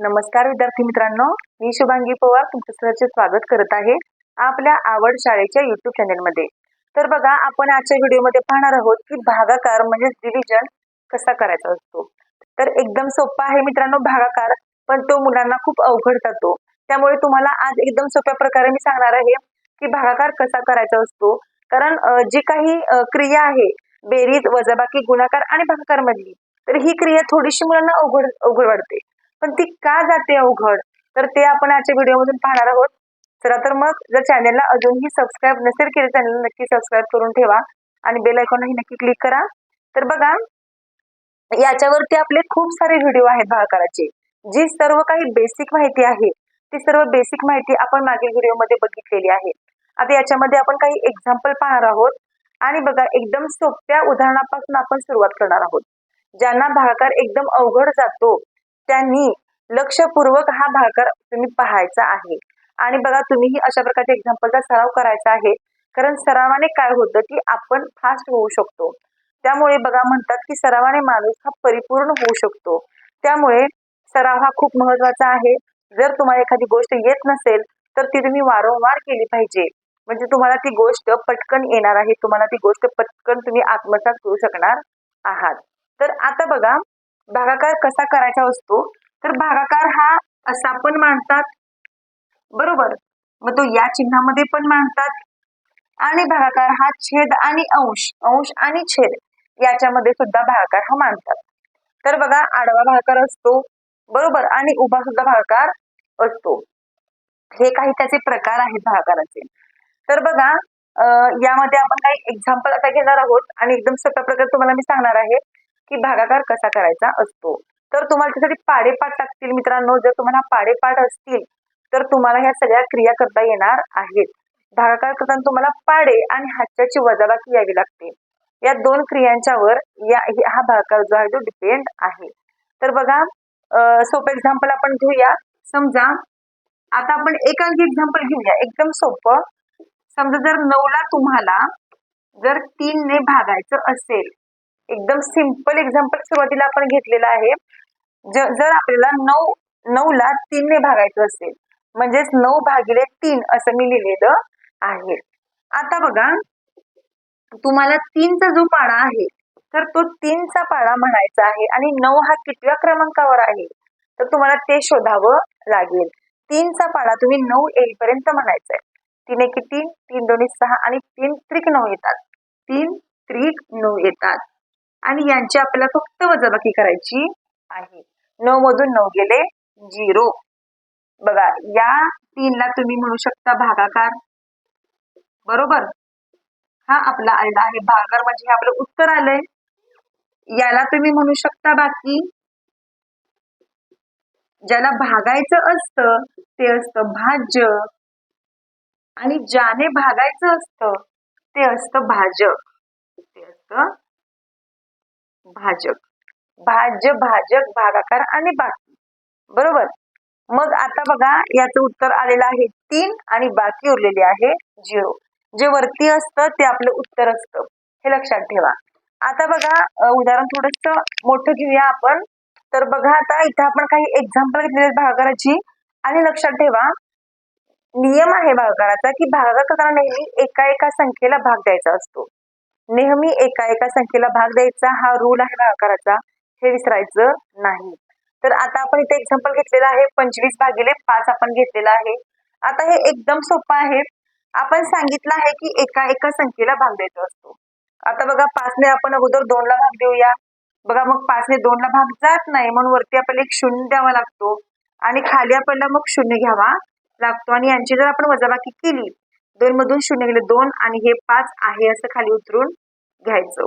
नमस्कार विद्यार्थी मित्रांनो, मी शुभांगी पवार तुमचं सहर्ष स्वागत करत आहे आपल्या आवड शाळेच्या YouTube चॅनलमध्ये। तर बघा, आपण आजच्या व्हिडिओमध्ये पाहणार आहोत की भागाकार म्हणजे डिव्हिजन कसा करायचा असतो। तर एकदम सोपा आहे मित्रांनो भागाकार, पण तो मुलांना खूप अवघड जातो। त्यामुळे तुम्हाला आज एकदम सोप्या प्रकारे मी सांगणार आहे की भागाकार कसा करायचा असतो। कारण जी काही क्रिया आहे, बेरीज, वजाबाकी, गुणाकार आणि भागाकार मधली, तर ही क्रिया थोडीशी मुलांना अवघड वाटते। पण ती का जाते अवघड, तर ते आपण आजच्या व्हिडिओमधून पाहणार आहोत। चला तर मग, जर चॅनलला अजूनही सबस्क्राईब नसेल केले, चॅनलला नक्की सबस्क्राईब करून ठेवा आणि बेल आयकॉनही नक्की क्लिक करा। तर बघा, याच्यावरती आपले खूप सारे व्हिडिओ आहेत भागाकाराचे। जी सर्व काही बेसिक माहिती आहे, ती सर्व बेसिक माहिती आपण मागील व्हिडिओमध्ये बघितलेली आहे। आता याच्यामध्ये आपण काही एक्झाम्पल पाहणार आहोत आणि बघा, एकदम सोप्या उदाहरणापासून आपण सुरुवात करणार आहोत। ज्यांना भागाकार एकदम अवघड जातो त्यांनी लक्षपूर्वक हा भागाकार तुम्ही पाहायचा आहे। आणि बघा, तुम्हीही अशा प्रकारच्या एक्झाम्पलचा सराव करायचा आहे, कारण सरावाने काय होतं की आपण फास्ट होऊ शकतो। त्यामुळे बघा, म्हणतात की सरावाने माणूस हा परिपूर्ण होऊ शकतो। त्यामुळे सराव हा खूप महत्वाचा आहे। जर तुम्हाला एखादी गोष्ट येत नसेल तर ती तुम्ही वारंवार केली पाहिजे, म्हणजे तुम्हाला ती गोष्ट पटकन येणार आहे, तुम्हाला ती गोष्ट पटकन तुम्ही आत्मसात करू शकणार आहात। तर आता बघा, भागाकार कसा करायचा असतो, तर भागाकार हा असा पण मांडतात, बरोबर, मग तो या चिन्हामध्ये पण मांडतात। आणि भागाकार हा छेद आणि अंश, अंश आणि छेद याच्यामध्ये सुद्धा भागाकार हा मांडतात। तर बघा, आडवा भागाकार असतो, बरोबर, आणि उभा सुद्धा भागाकार असतो। हे काही त्याचे प्रकार आहेत भागाकाराचे। तर बघा, यामध्ये आपण काही एक्झाम्पल आता घेणार आहोत आणि एकदम सोप्या प्रकारे तुम्हाला मी सांगणार आहे की भागाकार कसा करायचा असतो। तर तुम्हाला त्यासाठी पाडेपाठ लागतील मित्रांनो। जर तुम्हाला पाडेपाठ असतील तर तुम्हाला ह्या सगळ्या क्रिया करता येणार आहेत। भागाकार करताना तुम्हाला पाडे आणि हाताची वजाबाकी यावी लागते। या दोन क्रियांच्यावर हा भागाकार जो आहे तो डिपेंड आहे। तर बघा, सोपं एक्झाम्पल आपण घेऊया। समजा, आता आपण एक आणखी एक्झाम्पल घेऊया, एकदम सोपं। समजा, जर 9 ला तुम्हाला जर 3 ने भागायचं असेल, एकदम सिंपल एक्झाम्पल सुरुवातीला आपण घेतलेलं आहे। जर आपल्याला 9 ला 3 ने भागायचं असेल, म्हणजेच 9 भागिले 3 असं मी लिहिलेलं आहे। आता बघा, तुम्हाला 3 चा जो पाडा आहे, तर तो 3 चा पाडा म्हणायचा आहे आणि 9 हा कितव्या क्रमांकावर आहे, तर तुम्हाला ते शोधावं लागेल। 3 चा पाडा तुम्ही 9 येईपर्यंत म्हणायचा आहे। 3 एके 3, 3 दोन्ही 6 आणि 3 त्रिक 9 येतात, 3 त्रिक 9 येतात आणि यांची आपल्याला फक्त वजाबाकी करायची आहे। 9 मधून 9 गेले 0। बघा, या 3 ला तुम्ही म्हणू शकता भागाकार, बरोबर, हा आपला आलेला आहे भागाकार, म्हणजे हे आपलं उत्तर आलंय। याला तुम्ही म्हणू शकता बाकी। ज्याला भागायचं असतं ते असतं भाज्य, आणि ज्याने भागायचं असतं ते असतं भाजक, ते असतं भाजक। भाज्य, भाजक, भागाकार आणि बाकी, बरोबर। मग आता बघा, याचं उत्तर आलेलं आहे 3 आणि बाकी उरलेले आहे 0। जे वरती असतं ते आपलं उत्तर असतं, हे लक्षात ठेवा। आता बघा, उदाहरण थोडंसं मोठं घेऊया आपण। तर बघा, आता इथं आपण काही एक्झाम्पल घेतलेले भागाकाराची, आणि लक्षात ठेवा, नियम आहे भागाकाराचा की भागाकार करताना नेहमी एका एका संख्येला भाग द्यायचा असतो। नेहमी एका एका संख्येला भाग द्यायचा हा रूल आहे भागाकाराचा, हे विसरायचं नाही। तर आता आपण इथे एक्झाम्पल घेतलेला आहे 25 भागिले 5 आपण घेतलेला आहे। आता हे एकदम सोपं आहे। आपण सांगितलं आहे की एका एका संख्येला भाग द्यायचा असतो। आता बघा, 5 ने आपण अगोदर 2 ला भाग देऊया। बघा, मग 5 ने 2 ला भाग जात नाही, म्हणून वरती आपल्याला एक 0 द्यावा लागतो आणि खाली आपल्याला मग 0 घ्यावा लागतो। आणि यांची जर आपण वजाबाकी केली, 2 मधून 0 गेले 2 आणि हे 5 आहे असं खाली उतरून घ्यायचं।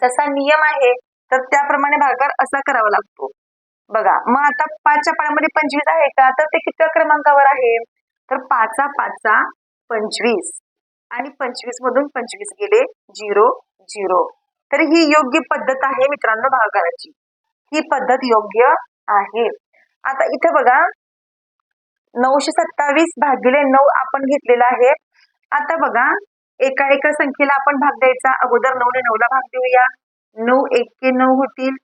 जसा नियम आहे तर त्याप्रमाणे भागाकार असा करावा लागतो। बघा, मग आता 5 च्या पाड्यामध्ये 25 आहे का, तर ते कितव्या क्रमांकावर आहे, तर 5 चा 25 आणि 25 मधून 25 गेले 0 0। तर ही योग्य पद्धत आहे मित्रांनो भागाकाराची, ही पद्धत योग्य आहे। आता इथे बघा, 927 भागिले 9 आपण घेतलेला आहे। आता बघा, एका एका संख्येला आपण भाग द्यायचा। अगोदर 9 ने 9 ला भाग देऊया, 9 एके 9 होतील,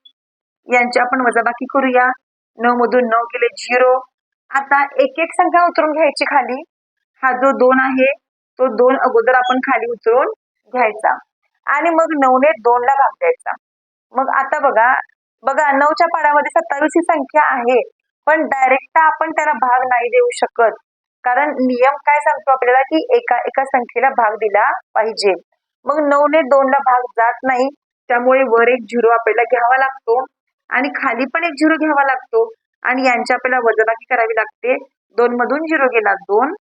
यांची आपण वजाबाकी करूया. 9 मधून 9 गेले 0. आता एक एक संख्या उतरून घ्यायची खाली. हा जो 2 आहे तो 2 अगोदर आपण खाली उतरून घ्यायचा आणि मग 9 ने 2 ला भाग द्यायचा. मग आता बघा 9च्या पाड्यामध्ये 27 ही संख्या आहे, पण डायरेक्ट आपण त्याला भाग नाही देऊ शकत, कारण नियम काय सांगतो आपल्याला की एका एका संख्येला भाग दिला पाहिजे. मग 9 ने 2 ला भाग जात नाही, त्यामुळे वर एक 0 आपल्याला घ्यावा लागतो आणि खाली पण एक 0 घ्यावा लागतो आणि यांची आपल्याला वजाबाकी करावी लागते. 2 मधून 0 गेला 2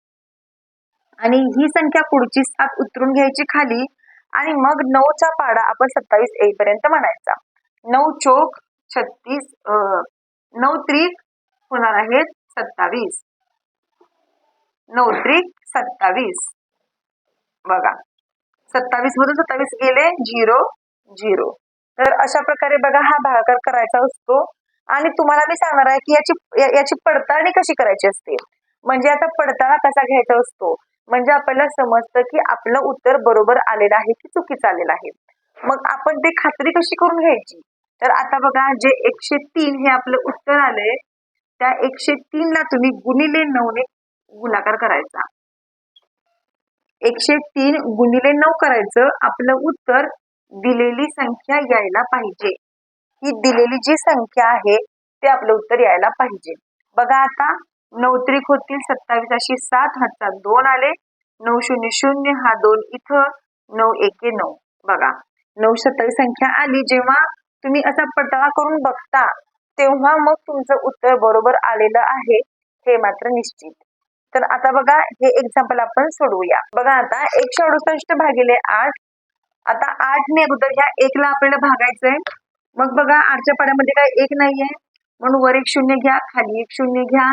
आणि ही संख्या पुढची 7 उतरून घ्यायची खाली आणि मग 9चा पाडा आपण 27 येईपर्यंत म्हणायचा. 9 चोक 36, 9 त्रिक होणार आहेत 27, 9 त्रिक 27. बघा 27 मधून 27 गेले 0 0. तर अशा प्रकारे बघा हा भागाकार करायचा असतो आणि तुम्हाला मी सांगणार आहे की याची पडताळणी कशी करायची असते. म्हणजे आता पडताळा कसा घ्यायचा असतो, म्हणजे आपल्याला समजतं की आपलं उत्तर बरोबर आलेलं आहे की चुकीचं आलेलं आहे. मग आपण ते खात्री कशी करून घ्यायची. तर आता बघा जे 103 हे आपलं उत्तर आलंय, त्या 103 ला तुम्ही गुणिले 9 ने गुणाकार करायचा. 103 गुणिले 9 करायचं. आपलं उत्तर दिलेली संख्या यायला पाहिजे. ही दिलेली जी संख्या आहे ते आपलं उत्तर यायला पाहिजे. बघा आता 9 त्रिक होतील 27, अशी 7 हातचा 2 आले. 9 0 0 हा 2 इथं, 9 1 9. बघा 9 27 संख्या आली. जेव्हा तुम्ही असा पडताळा करून बघता तेव्हा मग तुमचं उत्तर बरोबर आलेलं आहे हे मात्र निश्चित. तर आता बघा हे एक्झाम्पल आपण सोडवूया. बघा आता 168 भागिले 8. आता 8 ने अगोदर ह्या 1 ला आपल्याला भागायचंय. मग बघा 8च्या पाड्यामध्ये काय 1 नाहीये, म्हणून वर एक 0 घ्या, खाली एक 0 घ्या.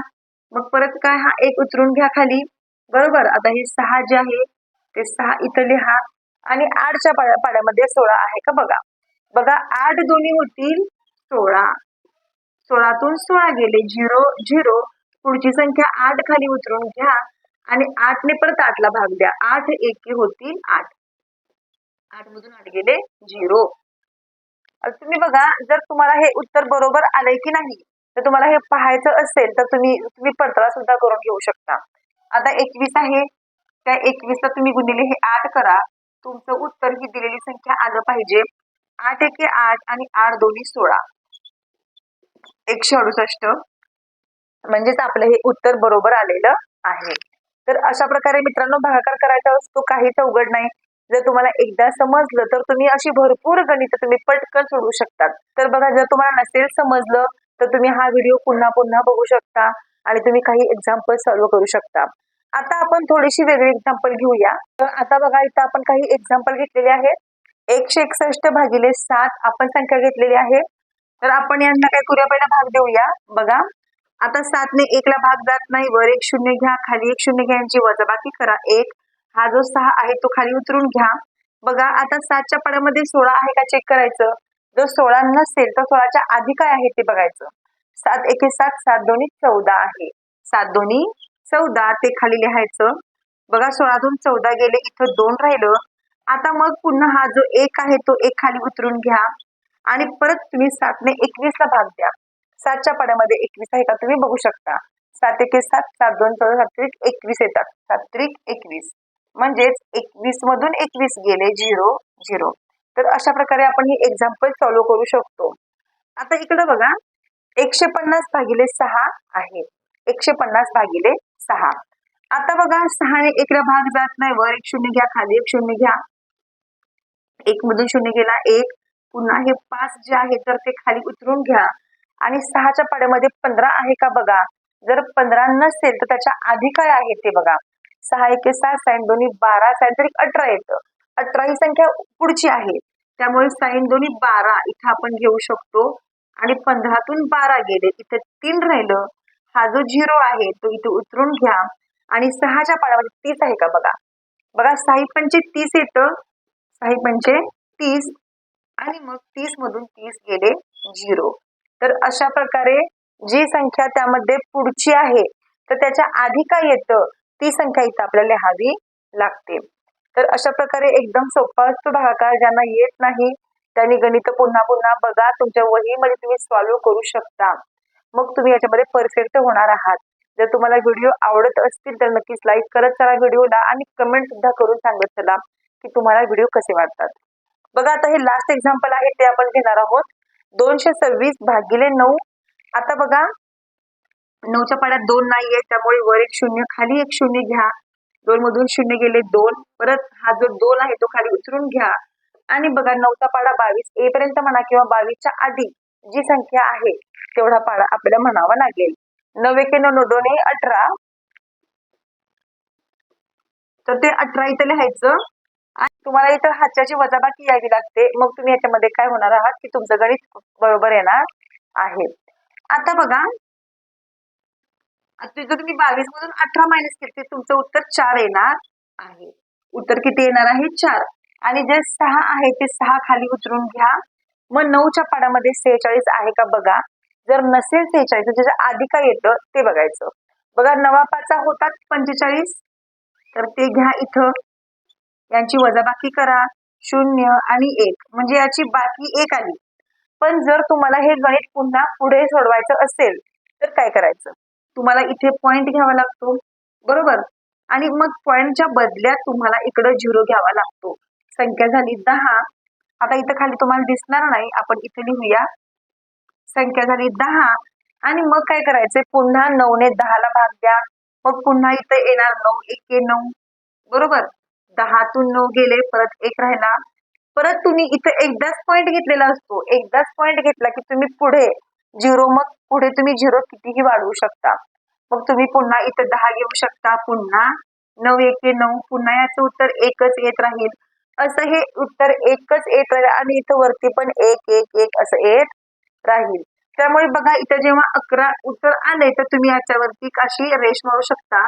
मग परत काय हा 1 उतरून घ्या खाली. बरोबर. आता हे 6 जे आहे ते 6 इथं लिहा आणि 8च्या पाड्यामध्ये 16 आहे का बघा. बघा 8 दोन्ही होतील 16. 16तून 16 गेले 0 0. पुढची संख्या 8 खाली उतरून घ्या आणि 8 ने परत 8 ला भाग द्या. 8 1 होतील 8. 8 मधून 8 गेले 0. तुम्ही बघा जर तुम्हाला हे उत्तर बरोबर आलंय की नाही, तर तुम्हाला हे पाहायचं असेल तर तुम्ही पडताळा सुद्धा करून घेऊ शकता. आता 21 आहे, त्या 21 ला तुम्ही गुणिले हे 8 करा. तुमचं उत्तर ही दिलेली संख्या आलं पाहिजे. 8 1 8 आणि 8 दोन्ही 16, 168. म्हणजेच आपलं हे उत्तर बरोबर आलेलं आहे. तर अशा प्रकारे मित्रांनो भागाकार करायचा असतो, काहीच अवघड नाही. जर तुम्हाला एकदा समजलं तर तुम्ही अशी भरपूर गणित तुम्ही पटकन सोडवू शकतात. तर बघा जर तुम्हाला नसेल समजलं तर तुम्ही हा व्हिडिओ पुन्हा पुन्हा बघू शकता आणि तुम्ही काही एक्झाम्पल सॉल्व्ह करू शकता. आता आपण थोडीशी वेगळी एक्झाम्पल घेऊया. तर आता बघा इथं आपण काही एक्झाम्पल घेतलेले आहेत. 161 भागिले 7 आपण संख्या घेतलेली आहे. तर आपण यांना काय करूया, पहिला भाग देऊया. बघा आता 7 ने 1 ला भाग जात नाही, वर एक 0 घ्या, खाली एक 0 घ्या, यांची वजाबाकी करा. 1 हा जो 6 आहे तो खाली उतरून घ्या. बघा आता 7च्या पाड्यामध्ये 16 आहे का चेक करायचं. जर 16 नसेल तर 16च्या आधी काय आहे ते बघायचं. 7 1 7, 7 2 14 आहे. 7 2 14 ते खाली लिहायचं. बघा 16तून 14 गेले, इथं 2 राहिलं. आता मग पुन्हा हा जो 1 आहे तो 1 खाली उतरून घ्या आणि परत तुम्ही 7 ने 21 ला भाग द्या. 7च्या पाड्यामध्ये 21 आहे का तुम्ही बघू शकता. 7 1 7, 7 2 14, 7 त्रिक 21 येतात. 7 त्रिक 21 म्हणजेच 21 मधून 21 गेले 0 0. तर अशा प्रकारे आपण ही एक्झाम्पल सॉल्व्ह करू शकतो. आता इकडे बघा 150 भागिले 6 आहे. 150 भागिले 6. आता बघा 6 ने 1 ला भाग जात नाही, वर एक 0 घ्या, खाली एक 0 घ्या. 1 मधून 0 गेला 1. पुन्हा हे 5 जे आहे तर ते खाली उतरून घ्या आणि 6च्या पाड्यामध्ये 15 आहे का बघा. जर 15 नसेल तर त्याच्या आधी काय आहे ते बघा. 6 1 7, साइन 2 12, साइन 3 18 येतं. 18 ही संख्या पुढची आहे, त्यामुळे साइन 2 12 इथं आपण घेऊ शकतो आणि 15तून 12 गेले, इथं 3 राहिलं. हा जो 0 आहे तो इथे उतरून घ्या आणि 6च्या पाड्यामध्ये 30 आहे का बघा. बघा 6 पंचे 30 येतं, 6 पंचे 30 आणि मग 30 मधून 30 गेले 0. तर अशा प्रकारे जी संख्या त्यामध्ये पुढची आहे तर त्याच्या आधी काय येतं ती संख्या इथं आपल्याला लिहावी लागते. तर अशा प्रकारे एकदम सोपा असतो भागाकार. ज्यांना येत नाही त्यांनी गणित पुन्हा पुन्हा बघा, तुमच्या वहीमध्ये तुम्ही सॉल्व्ह करू शकता. मग तुम्ही याच्यामध्ये परफेक्ट होणार आहात. जर तुम्हाला व्हिडिओ आवडत असतील तर नक्कीच लाईक करत चला व्हिडिओला आणि कमेंट सुद्धा करून सांगत चला की तुम्हाला व्हिडिओ कसे वाटतात. बघा आता हे लास्ट एक्झाम्पल आहे ते आपण घेणार आहोत. 226 भागिले 9. आता बघा 9च्या पाड्यात 2 नाहीये, त्यामुळे वर एक शून्य खाली एक शून्य घ्या. 2 मधून शून्य गेले 2. परत हा जो 2 आहे तो खाली उचलून घ्या आणि बघा 9चा पाडा 22 येईपर्यंत म्हणा किंवा 22च्या आधी जी संख्या आहे तेवढा पाडा आपल्याला म्हणावा लागेल. 9 एके 9 2 18. तर ते 18 इथं लिहायचं आणि तुम्हाला इथं हाताची वजाबाकी यावी लागते. मग तुम्ही याच्यामध्ये काय होणार आहात की तुमचं गणित बरोबर येणार आहे. आता बघा आता तुम्ही 22 मधून 18 मायनस केले तुमचं उत्तर 4 येणार आहे. उत्तर किती येणार आहे? 4. आणि जे 6 आहे ते 6 खाली उचलून घ्या. मग 9च्या पाड्यामध्ये 46 आहे का बघा. जर नसेल 46 त्याच्या आधी काय येतं ते बघायचं. बघा 9 होतात 45, तर ते घ्या इथं. यांची वजाबाकी करा 0 आणि 1 म्हणजे याची बाकी 1 आली. पण जर तुम्हाला हे गणित पुन्हा पुढे सोडवायचं असेल तर काय करायचं, तुम्हाला इथे पॉइंट घ्यावा लागतो बरोबर. आणि मग पॉइंटच्या बदल्यात तुम्हाला इकडं 0 घ्यावा लागतो. संख्या झाली 10. आता इथं खाली तुम्हाला दिसणार नाही, आपण इथे लिहूया. संख्या झाली 10 आणि मग काय करायचंय, पुन्हा 9 ने 10 ला भाग द्या. मग पुन्हा इथं येणार 9 एके 9 बरोबर. 10 तून 9 गेले, परत 1 राहिला. परत तुम्ही इथं एकदाच पॉइंट घेतलेला असतो. एकदाच पॉइंट घेतला की तुम्ही पुढे 0, मग पुढे तुम्ही 0 कितीही वाढवू शकता. मग तुम्ही पुन्हा इथं 10 घेऊ शकता. पुन्हा 9 एके 9. पुन्हा याचं उत्तर 1च येत राहील. असं हे उत्तर 1च येत राहील आणि इथं वरती पण 1 1 1 असं येत राहील. त्यामुळे बघा इथं जेव्हा 11 उत्तर आले तर तुम्ही याच्यावरती अशी रेष मारू शकता.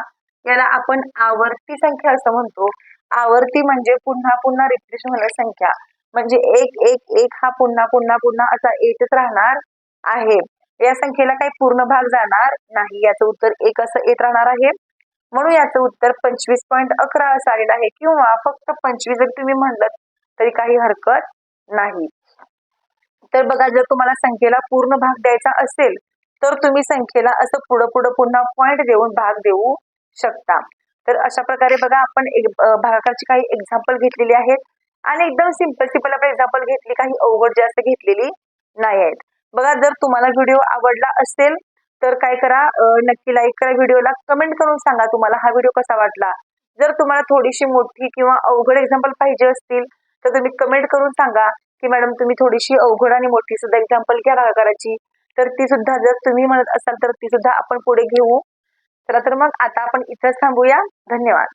याला आपण आवर्ती संख्या असं म्हणतो. आवर्ती म्हणजे पुन्हा पुन्हा रिपीट होणारी संख्या. म्हणजे 1 1 1 हा पुन्हा पुन्हा पुन्हा असा येतच राहणार आहे. या संख्येला काही पूर्ण भाग जाणार नाही. याचं उत्तर 1 असं येत राहणार आहे. म्हणून याचं उत्तर 25.11 असं आलेलं आहे. किंवा फक्त 25 जर तुम्ही म्हणलं तरी काही हरकत नाही. तर बघा जर तुम्हाला संख्येला पूर्ण भाग द्यायचा असेल तर तुम्ही संख्येला असं पुढं पुढं पुन्हा पॉइंट देऊन भाग देऊ शकता. तर अशा प्रकारे बघा आपण भागाकारची काही एक्झाम्पल घेतलेली आहेत आणि एकदम सिंपल आपण एक्झाम्पल घेतली, काही अवघड जास्त घेतलेली नाही आहेत. बघा जर तुम्हाला व्हिडिओ आवडला असेल तर काय करा, नक्की लाईक करा व्हिडिओला. कमेंट करून सांगा तुम्हाला हा व्हिडिओ कसा वाटला. जर तुम्हाला थोडीशी मोठी किंवा अवघड एक्झाम्पल पाहिजे असतील तर तुम्ही कमेंट करून सांगा की मॅडम तुम्ही थोडीशी अवघड आणि मोठी सुद्धा एक्झाम्पल घ्या भागाकाराची. तर ती सुद्धा जर तुम्ही म्हणत असाल तर ती सुद्धा आपण पुढे घेऊ. चला तर मग आता आपण इथंच थांबूया. धन्यवाद.